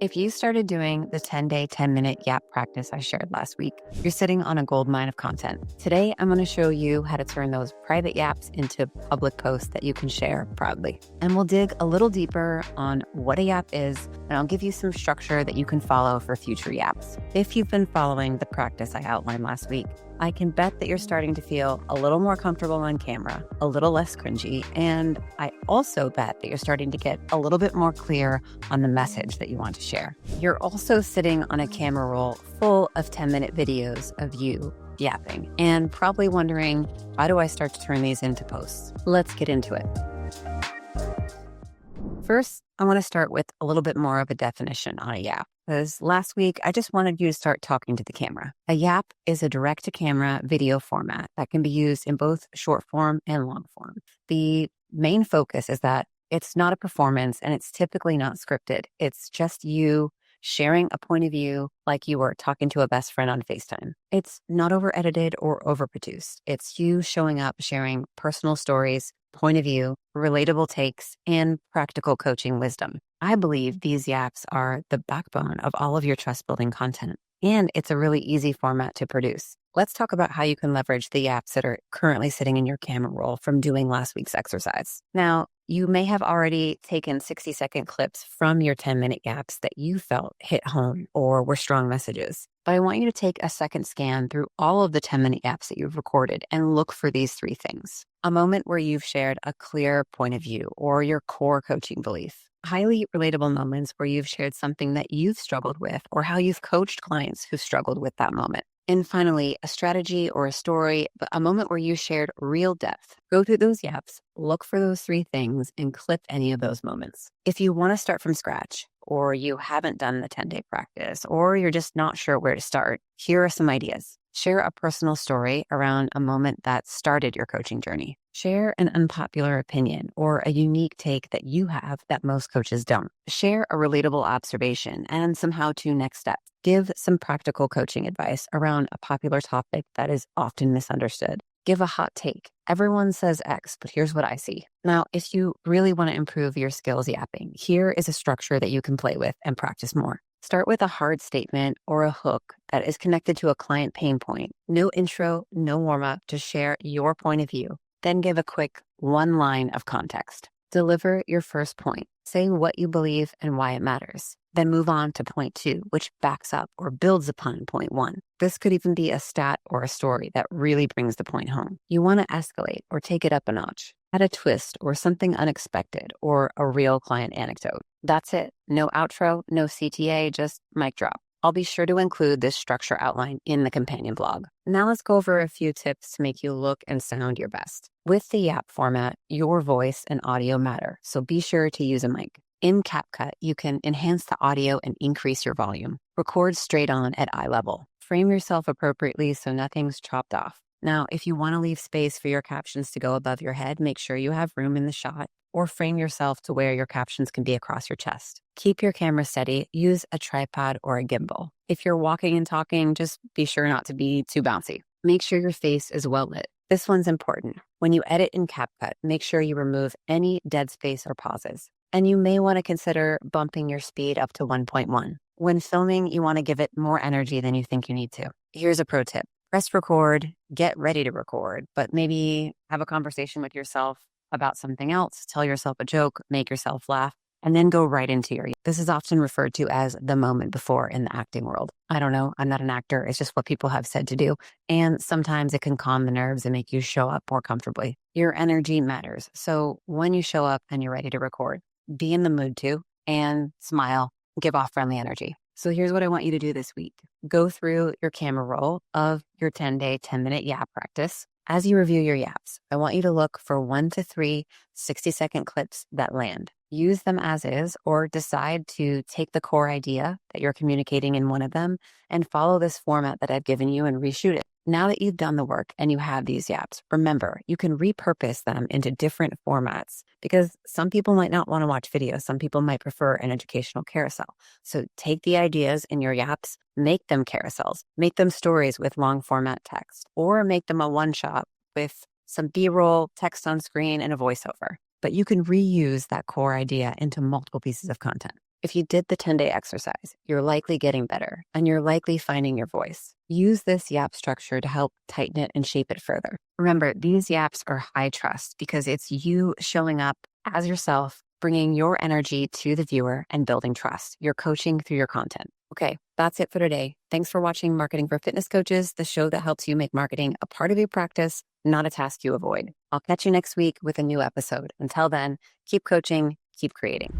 If you started doing the 10-day, 10-minute YAP practice I shared last week, you're sitting on a gold mine of content. Today, I'm going to show you how to turn those private YAPs into public posts that you can share proudly. And we'll dig a little deeper on what a YAP is, and I'll give you some structure that you can follow for future YAPs. If you've been following the practice I outlined last week, I can bet that you're starting to feel a little more comfortable on camera, a little less cringy, and I also bet that you're starting to get a little bit more clear on the message that you want to share. You're also sitting on a camera roll full of 10-minute videos of you yapping and probably wondering, how do I start to turn these into posts? Let's get into it. First, I want to start with a little bit more of a definition on a YAP, because last week, I just wanted you to start talking to the camera. A YAP is a direct-to-camera video format that can be used in both short form and long form. The main focus is that it's not a performance and it's typically not scripted. It's just you sharing a point of view like you were talking to a best friend on FaceTime. It's not over-edited or overproduced. It's you showing up, sharing personal stories, point of view, relatable takes, and practical coaching wisdom. I believe these YAPs are the backbone of all of your trust-building content, and it's a really easy format to produce. Let's talk about how you can leverage the YAPs that are currently sitting in your camera roll from doing last week's exercise. Now, you may have already taken 60-second clips from your 10-minute YAPs that you felt hit home or were strong messages. But I want you to take a second scan through all of the 10-minute YAPs that you've recorded and look for these three things. A moment where you've shared a clear point of view or your core coaching belief. Highly relatable moments where you've shared something that you've struggled with or how you've coached clients who struggled with that moment. And finally, a strategy or a story, but a moment where you shared real depth. Go through those YAPs, look for those three things, and clip any of those moments. If you want to start from scratch, or you haven't done the 10-day practice, or you're just not sure where to start, here are some ideas. Share a personal story around a moment that started your coaching journey. Share an unpopular opinion or a unique take that you have that most coaches don't. Share a relatable observation and some how-to next steps. Give some practical coaching advice around a popular topic that is often misunderstood. Give a hot take. Everyone says X, but here's what I see. Now, if you really want to improve your skills yapping, here is a structure that you can play with and practice more. Start with a hard statement or a hook that is connected to a client pain point. No intro, no warm-up, just share your point of view. Then give a quick one line of context. Deliver your first point. Say what you believe and why it matters. Then move on to point 2, which backs up or builds upon point 1. This could even be a stat or a story that really brings the point home. You want to escalate or take it up a notch. Add a twist or something unexpected or a real client anecdote. That's it. No outro, no CTA, just mic drop. I'll be sure to include this structure outline in the companion blog. Now let's go over a few tips to make you look and sound your best. With the YAP format, your voice and audio matter, so be sure to use a mic. In CapCut, you can enhance the audio and increase your volume. Record straight on at eye level. Frame yourself appropriately so nothing's chopped off. Now, if you want to leave space for your captions to go above your head, make sure you have room in the shot, or frame yourself to where your captions can be across your chest. Keep your camera steady. Use a tripod or a gimbal. If you're walking and talking, just be sure not to be too bouncy. Make sure your face is well lit. This one's important. When you edit in CapCut, make sure you remove any dead space or pauses. And you may want to consider bumping your speed up to 1.1. When filming, you want to give it more energy than you think you need to. Here's a pro tip. Press record, get ready to record, but maybe have a conversation with yourself about something else, tell yourself a joke, make yourself laugh, and then go right into your. This is often referred to as the moment before in the acting world. I don't know. I'm not an actor. It's just what people have said to do. And sometimes it can calm the nerves and make you show up more comfortably. Your energy matters. So when you show up and you're ready to record, be in the mood to and smile, give off friendly energy. So here's what I want you to do this week. Go through your camera roll of your 10-day, 10-minute YAP practice. As you review your YAPs, I want you to look for 1 to 3 60-second clips that land. Use them as is, or decide to take the core idea that you're communicating in one of them and follow this format that I've given you and reshoot it. Now that you've done the work and you have these YAPs, remember, you can repurpose them into different formats because some people might not want to watch videos. Some people might prefer an educational carousel. So take the ideas in your YAPs, make them carousels, make them stories with long format text, or make them a one-shot with some B-roll, text on screen, and a voiceover. But you can reuse that core idea into multiple pieces of content. If you did the 10-day exercise, you're likely getting better and you're likely finding your voice. Use this YAP structure to help tighten it and shape it further. Remember, these YAPs are high trust because it's you showing up as yourself, bringing your energy to the viewer and building trust. You're coaching through your content. Okay, that's it for today. Thanks for watching Marketing for Fitness Coaches, the show that helps you make marketing a part of your practice, not a task you avoid. I'll catch you next week with a new episode. Until then, keep coaching, keep creating.